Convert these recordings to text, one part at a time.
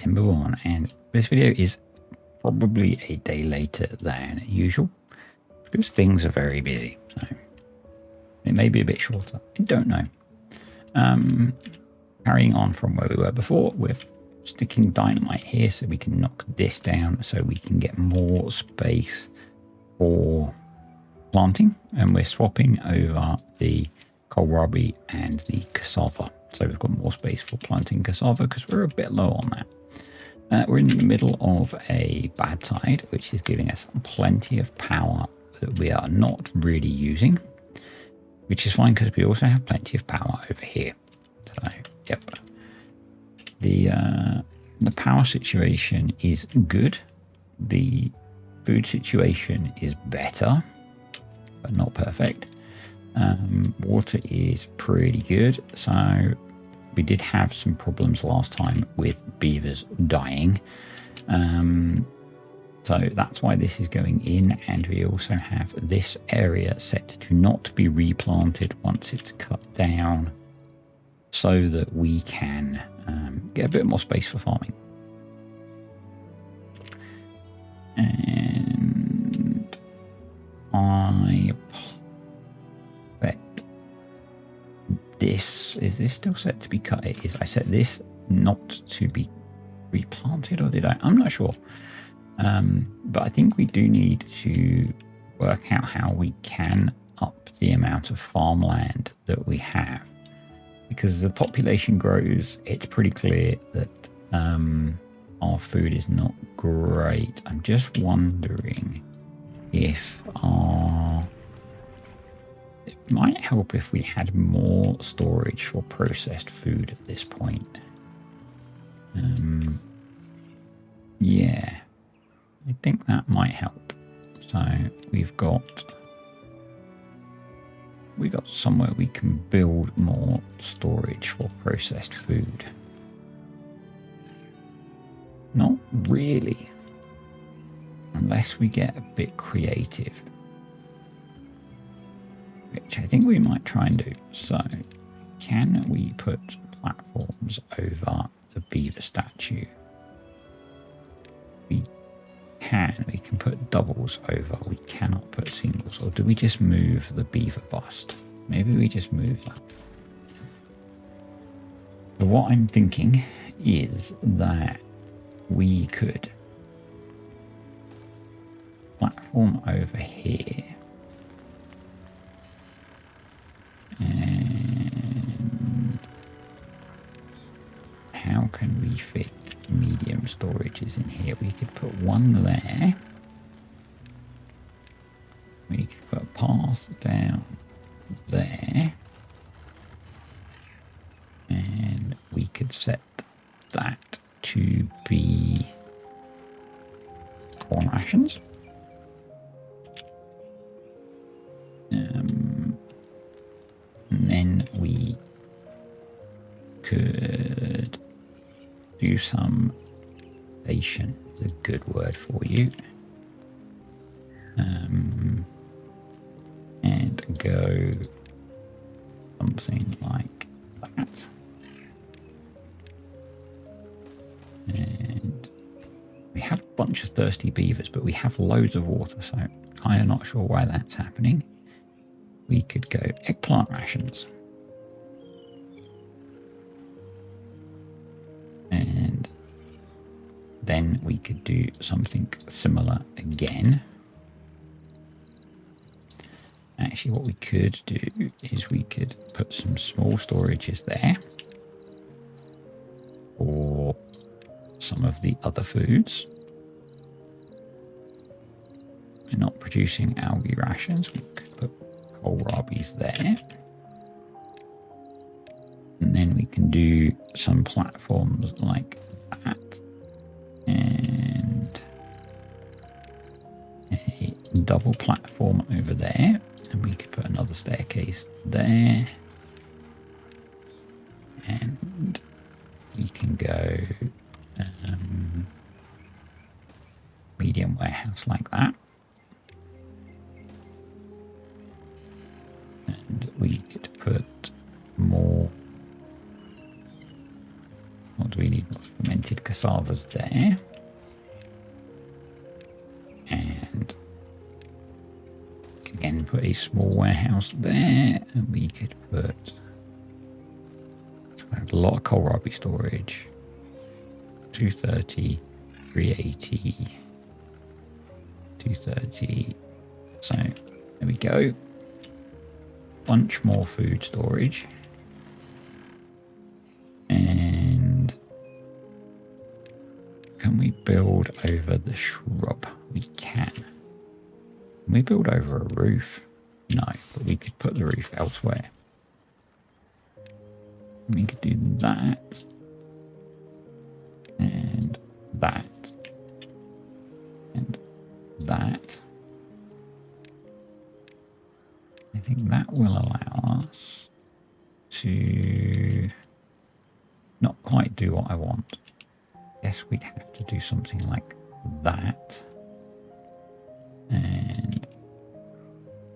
TimberBorn, and this video is probably a day later than usual because things are very busy, so it may be a bit shorter. I don't know. Carrying on from where we were before, we're sticking dynamite here so we can knock this down so we can get more space for planting, and we're swapping over the kohlrabi and the cassava. So we've got more space for planting cassava because we're a bit low on that. We're in the middle of a bad tide, which is giving us plenty of power that we are not really using, which is fine because we also have plenty of power over here. So, yep. The power situation is good. The food situation is better, but not perfect. Water is pretty good. So we did have some problems last time with beavers dying. So that's why this is going in, and we also have this area set to not be replanted once it's cut down so that we can get a bit more space for farming. And I bet this, is this still set to be cut? It is. I set this not to be replanted, or did I? I'm not sure. But I think we do need to work out how we can up the amount of farmland that we have. Because as the population grows, it's pretty clear that our food is not great. I'm just wondering if it might help if we had more storage for processed food at this point. Yeah, I think that might help. So we've got somewhere we can build more storage for processed food. Not really, unless we get a bit creative, which I think we might try and do. So can we put platforms over the beaver statue? We can put doubles over. We cannot put singles. Or do we just move the beaver bust? Maybe we just move that. But what I'm thinking is that we could platform over here. And how can we fit medium storages in here? We could put one there. We could put a path down there. And we could set that to be corn rations. And then we could do some station, is a good word for you. And go something like that. And we have a bunch of thirsty beavers, but we have loads of water, so kind of not sure why that's happening. We could go eggplant rations. And then we could do something similar again. Actually, what we could do is we could put some small storages there for some of the other foods. We're not producing algae rations. We could put kohlrabis there. And then we can do some platforms like that. And a double platform over there. And we could put another staircase there. And we can go medium warehouse like that. And we could put more. What do we need? Fermented cassava. cassava's there. And again, put a small warehouse there. And we could put a lot of kohlrabi storage. 230, 380, 230. So there we go. Bunch more food storage. And can we build over the shrub? We can. Can we build over a roof? No, but we could put the roof elsewhere. We could do that. And that. And that. I think that will allow us to not quite do what I want. Guess we'd have to do something like that. And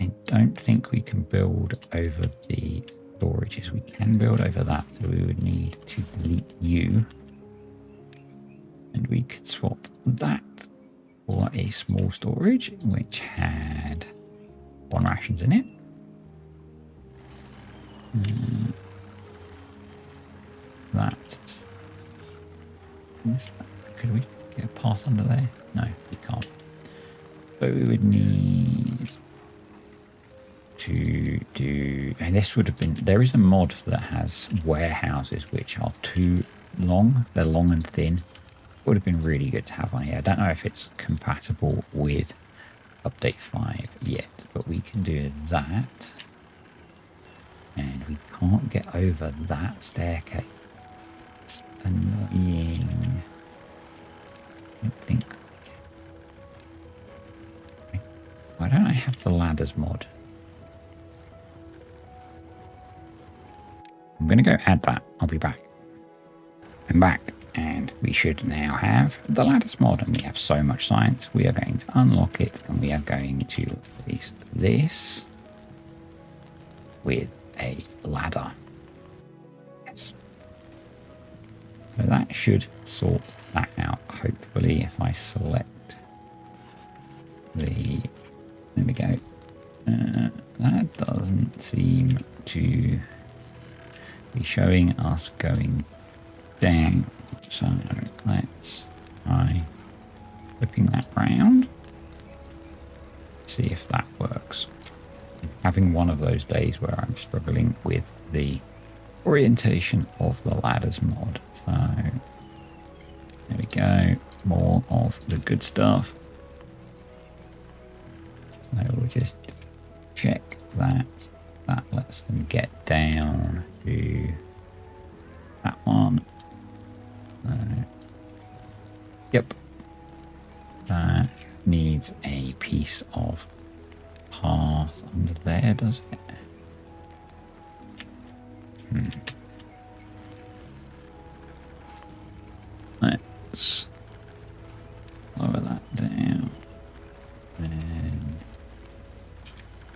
I don't think we can build over the storages. We can build over that, so we would need to delete you. And we could swap that for a small storage, which had 1 rations in it. That. Could we get a path under there? No, we can't. So we would need to do, and this would have been, there is a mod that has warehouses which are too long. They're long and thin. Would have been really good to have on here. I don't know if it's compatible with update 5 yet, but we can do that. And we can't get over that staircase. It's annoying. I don't think. Why don't I have the ladders mod? I'm going to go add that. I'll be back. I'm back. And we should now have the ladders mod, and we have so much science. We are going to unlock it, and we are going to release this with a ladder. Yes. So that should sort that out. Hopefully, if I select the, there we go. That doesn't seem to be showing us going down. So let's try flipping that round. See if that works. I'm having one of those days where I'm struggling with the orientation of the ladders mod. So there we go. More of the good stuff. So we'll just check that. That lets them get down to that one. Yep. That needs a piece of path under there, does it? Let's lower that down. And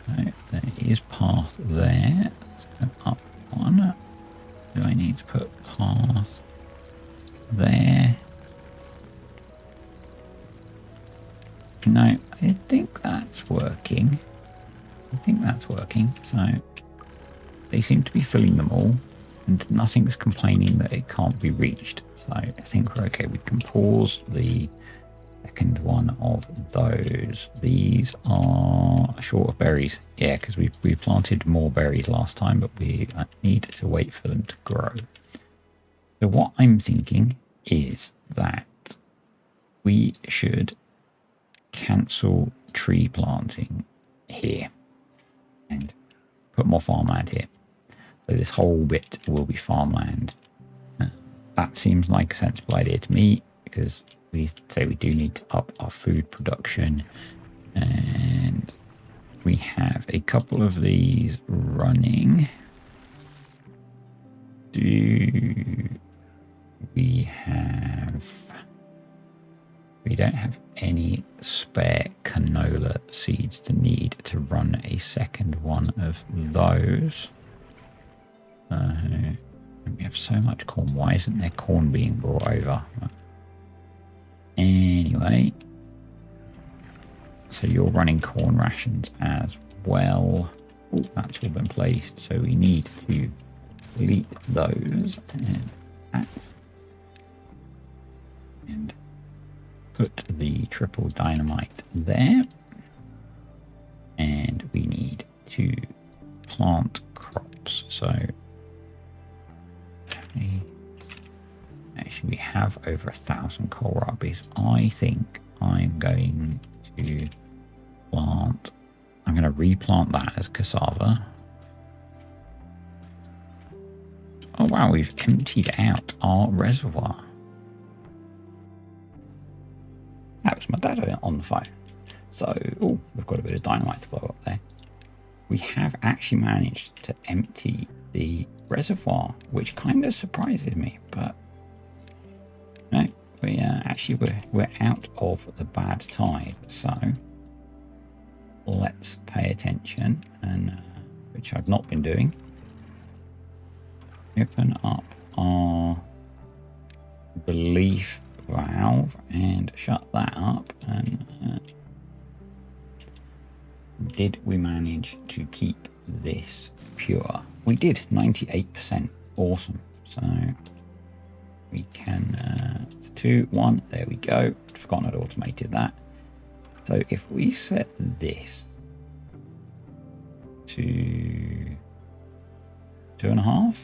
no, there is path there. Let's go up one. Do I need to put path there? No, I think that's working. So they seem to be filling them all, and nothing's complaining that it can't be reached. So I think we're okay. We can pause the second one of those. These are short of berries. Yeah, because we planted more berries last time, but we need to wait for them to grow. So what I'm thinking is that we should cancel tree planting here and put more farmland here. So this whole bit will be farmland. That seems like a sensible idea to me, because we say we do need to up our food production, and we have a couple of these running. We don't have any spare canola seeds to need to run a second one of those. We have so much corn. Why isn't there corn being brought over? Anyway, so you're running corn rations as well. Oh, that's all been placed. So we need to delete those and that. And put the triple dynamite there. And we need to plant crops. So actually we have over 1,000 kohlrabies. I think I'm going to plant, I'm going to replant that as cassava. Oh wow, we've emptied out our reservoir. That was my dad on the phone. So, oh, we've got a bit of dynamite to blow up there. We have actually managed to empty the reservoir, which kind of surprises me, but no, we actually we're out of the bad tide. So let's pay attention, and which I've not been doing. Open up our relief valve and shut that up. And did we manage to keep this pure? We did. 98%. Awesome. So we can it's 2 1, there we go. Forgotten I'd automated that. So if we set this to 2.5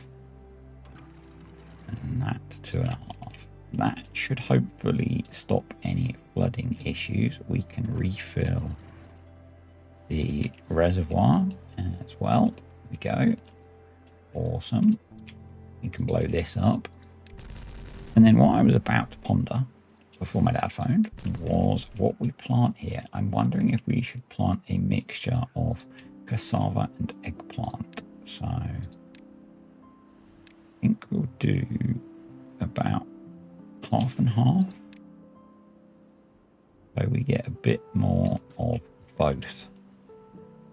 and that's 2.5, that should hopefully stop any flooding issues. We can refill the reservoir as well. There we go. Awesome. We can blow this up. And then what I was about to ponder before my dad phoned was what we plant here. I'm wondering if we should plant a mixture of cassava and eggplant. So I think we'll do about half and half. So we get a bit more of both.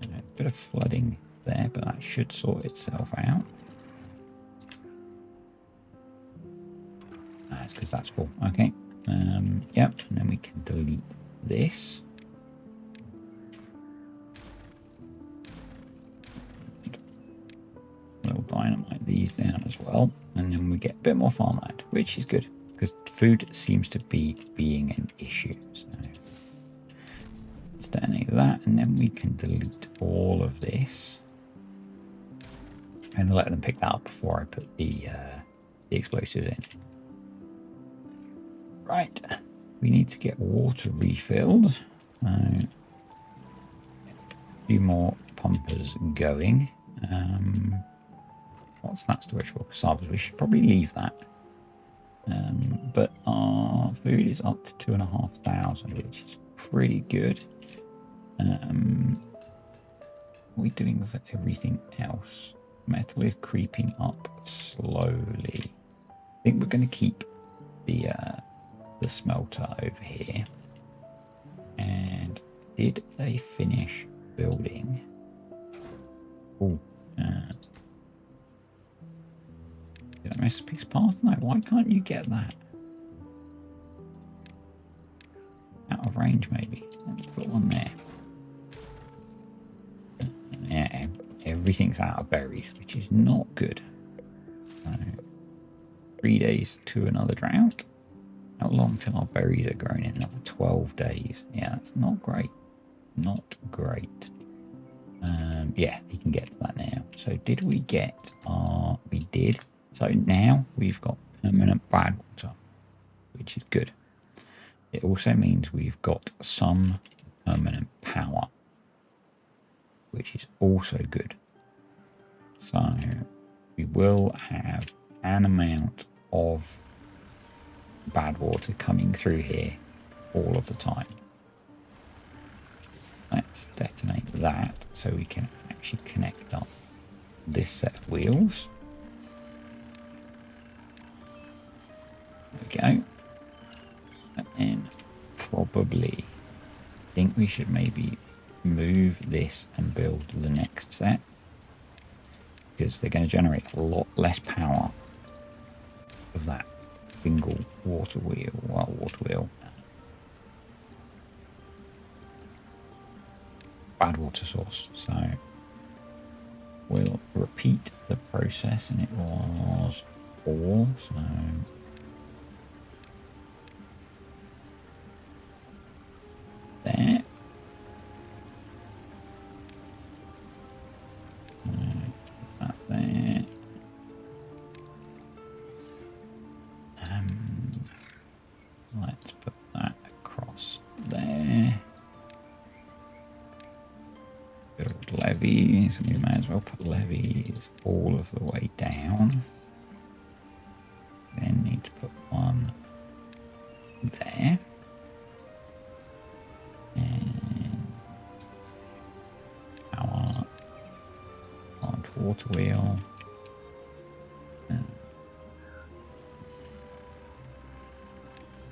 A bit of flooding there, but that should sort itself out. That's because that's full. Okay. Yep. And then we can delete this. We'll dynamite these down as well. And then we get a bit more farmland, which is good because food seems to be being an issue. So let's detonate that, and then we can delete all of this and let them pick that up before I put the explosives in. Right, we need to get water refilled. A few more pumpers going. What's that storage for? Cassavas. We should probably leave that. But our food is up to 2,500, which is pretty good. What are we doing with everything else? Metal is creeping up slowly. I think we're going to keep the smelter over here. And did they finish building? Oh, did I miss a piece of path? No, why can't you get that? Out of range, maybe. Let's put one there. Yeah, everything's out of berries, which is not good. So, 3 days to another drought. How long till our berries are grown in? Another 12 days. Yeah, that's not great. Not great. Yeah, you can get to that now. So did we get our... We did. So now we've got permanent bad water, which is good. It also means we've got some permanent power, which is also good. So we will have an amount of bad water coming through here all of the time. Let's detonate that so we can actually connect up this set of wheels. There we go. And then probably think we should maybe move this and build the next set, because they're going to generate a lot less power of that single water wheel. bad water source. So we'll repeat the process, and it was 4. So there. That there. Let's put that across there. Build levees, and we may as well put levees all of the way down. Then need to put one there. And our large water wheel.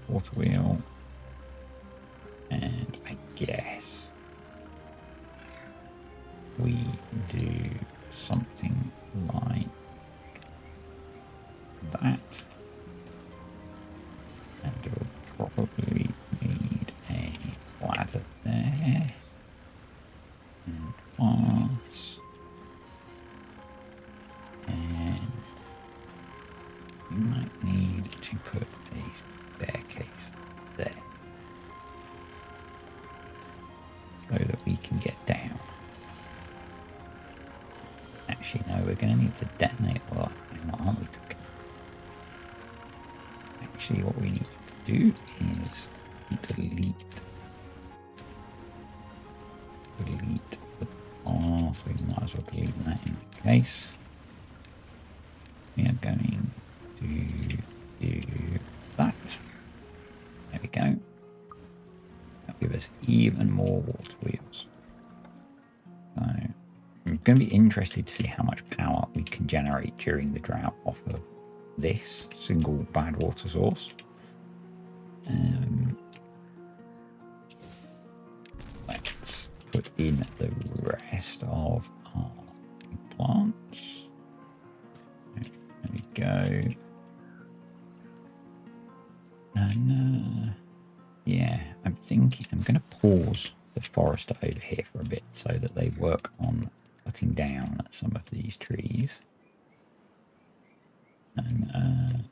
Water wheel. And I guess we do something like that. And we'll probably need a ladder there. And paths. And we might need to put a staircase there, so that we can get down. Actually, no, we're going to need to detonate a lot, aren't we? Actually, what we need to do is delete the path. We might as well delete that in case. We are going to do that. There we go. That'll give us even more water wheels. So I'm going to be interested to see how much power we can generate during the drought off of this single bad water source. Let's put in the rest of our plants. There we go. And yeah, I'm thinking I'm going to pause the forester over here for a bit so that they work on cutting down some of these trees. And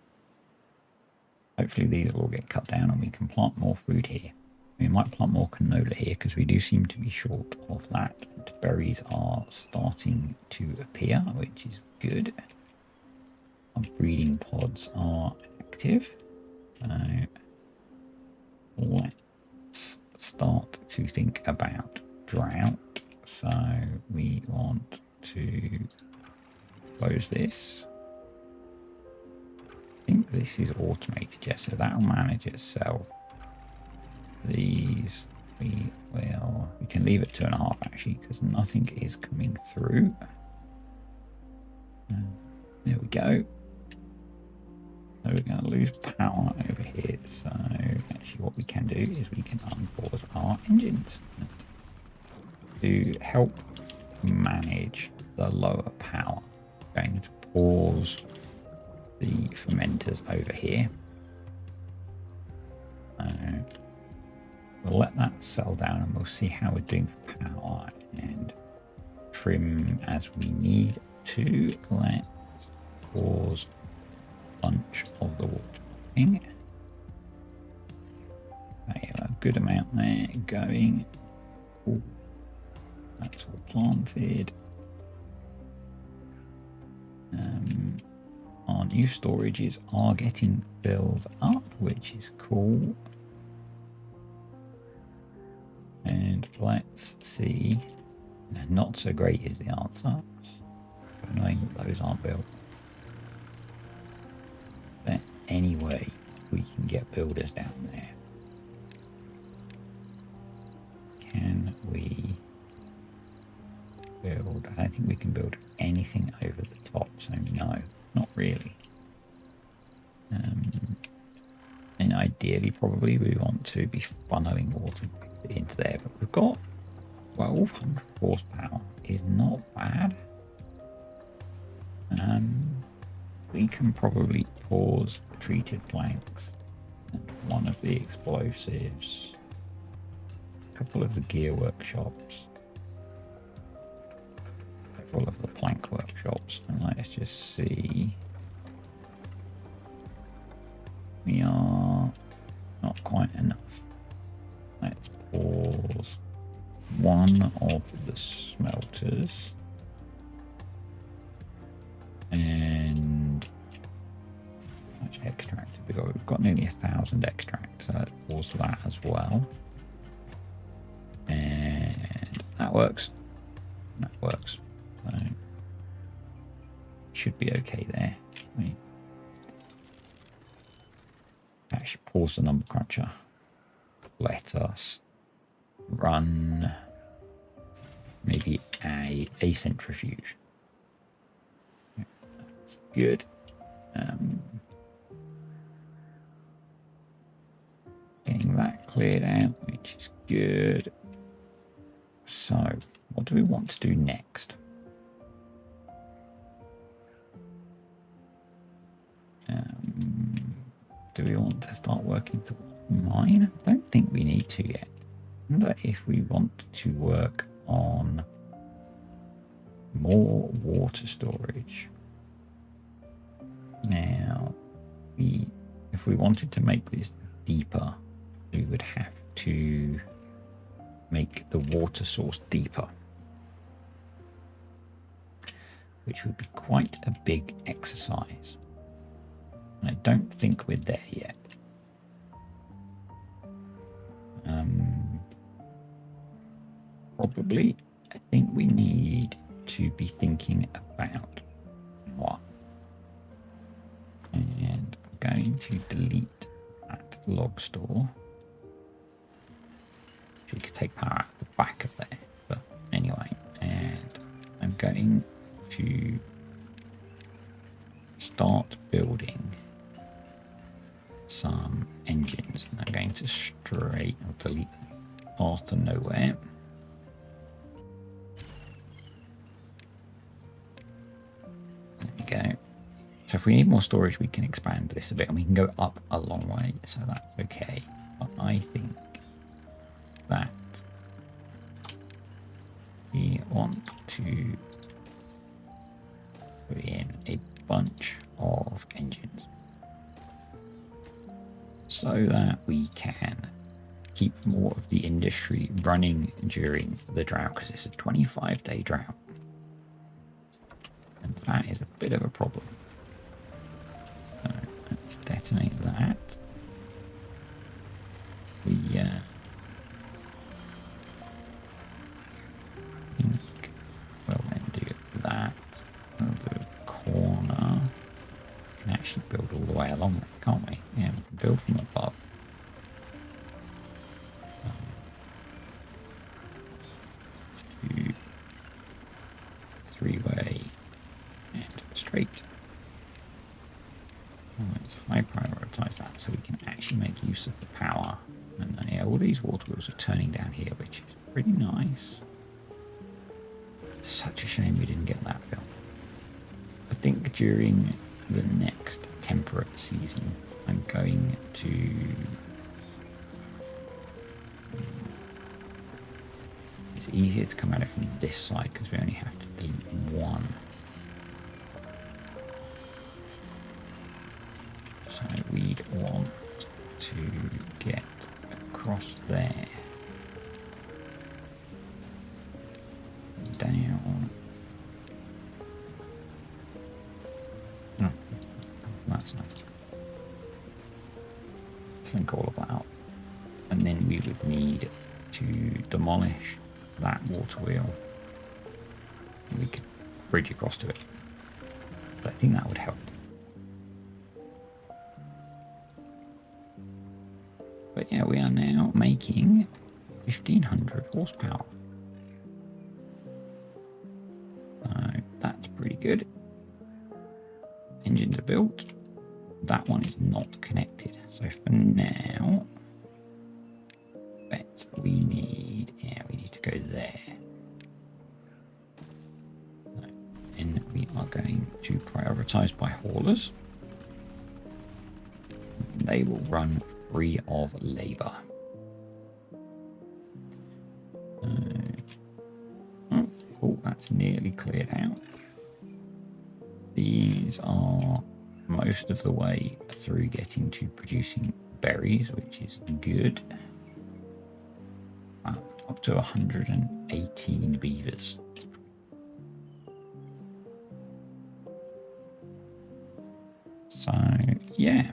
hopefully these will all get cut down and we can plant more food here. We might plant more canola here because we do seem to be short of that. And berries are starting to appear, which is good. Our breeding pods are active. So let's start to think about drought. So we want to close this. I think this is automated, yes, so that'll manage itself. These we can leave it 2.5 actually, because nothing is coming through. There we go. So we're going to lose power over here. So actually what we can do is we can unpause our engines to help manage the lower power. I'm going to pause the fermenters over here. We'll let that settle down and we'll see how we're doing for power and trim as we need to. Let's pause a bunch of the watering. Okay, a good amount there going. Ooh, that's all planted. Our new storages are getting filled up, which is cool. And let's see. Not so great is the answer. Annoying that those aren't built. But anyway, we can get builders down there. Can we build? I don't think we can build anything over the top, so no, not really. And ideally, probably we want to be funneling water into there, but we've got 1200 horsepower. Is not bad. We can probably pause the treated planks and one of the explosives, a couple of the gear workshops, full of the plank workshops. And let's just see. We are not quite enough. Let's pause one of the smelters. And how much extract have we got? We've got nearly 1,000 extract, so let's pause that as well. And that works. That works. So should be okay there. We actually pause the number cruncher. Let us run maybe a centrifuge. That's good. Getting that cleared out, which is good. So, what do we want to do next? Do we want to start working to mine? I don't think we need to yet. I wonder if we want to work on more water storage. Now, if we wanted to make this deeper, we would have to make the water source deeper, which would be quite a big exercise. And I don't think we're there yet. Probably, I think we need to be thinking about what. And I'm going to delete that log store. We could take power out the back of there, but anyway, and I'm going to start building some engines, and I'm going to delete path to nowhere. There we go. So if we need more storage, we can expand this a bit, and we can go up a long way, so that's okay. But I think that we want to put in a bunch of engines so that we can keep more of the industry running during the drought, because it's a 25-day drought, and that is a bit of a problem. So let's detonate that. We'll then do that. We'll do a corner. We can actually build all the way along it, can't we? Yeah, we can build from above. Three-way and straight. Let's high prioritize that so we can actually make use of the power. And then, yeah, all these water wheels are turning down here, which is pretty nice. It's such a shame we didn't get that built. I think during the next temperate season, I'm going to it's easier to come at it from this side because we only have to delete one. So we'd want to get across there. Down. Oh, that's nice. Let's link all of that up. And then we would need to demolish that water wheel. And we could bridge across to it. But I think that would help. But yeah, we are now making 1,500 horsepower. That's pretty good. Engines are built. That one is not connected. So for now, but we need to go there. And we are going to prioritize by haulers. They will run free of labor. Cool, that's That's nearly cleared out. These are most of the way through getting to producing berries, which is good. Up to 118 beavers. So yeah,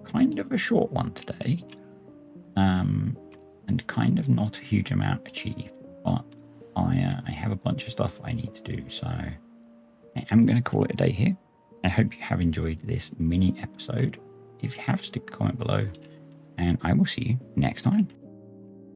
kind of a short one today, and kind of not a huge amount achieved, but I have a bunch of stuff I need to do, so I am going to call it a day here. I hope you have enjoyed this mini episode. If you have, stick a comment below, and I will see you next time.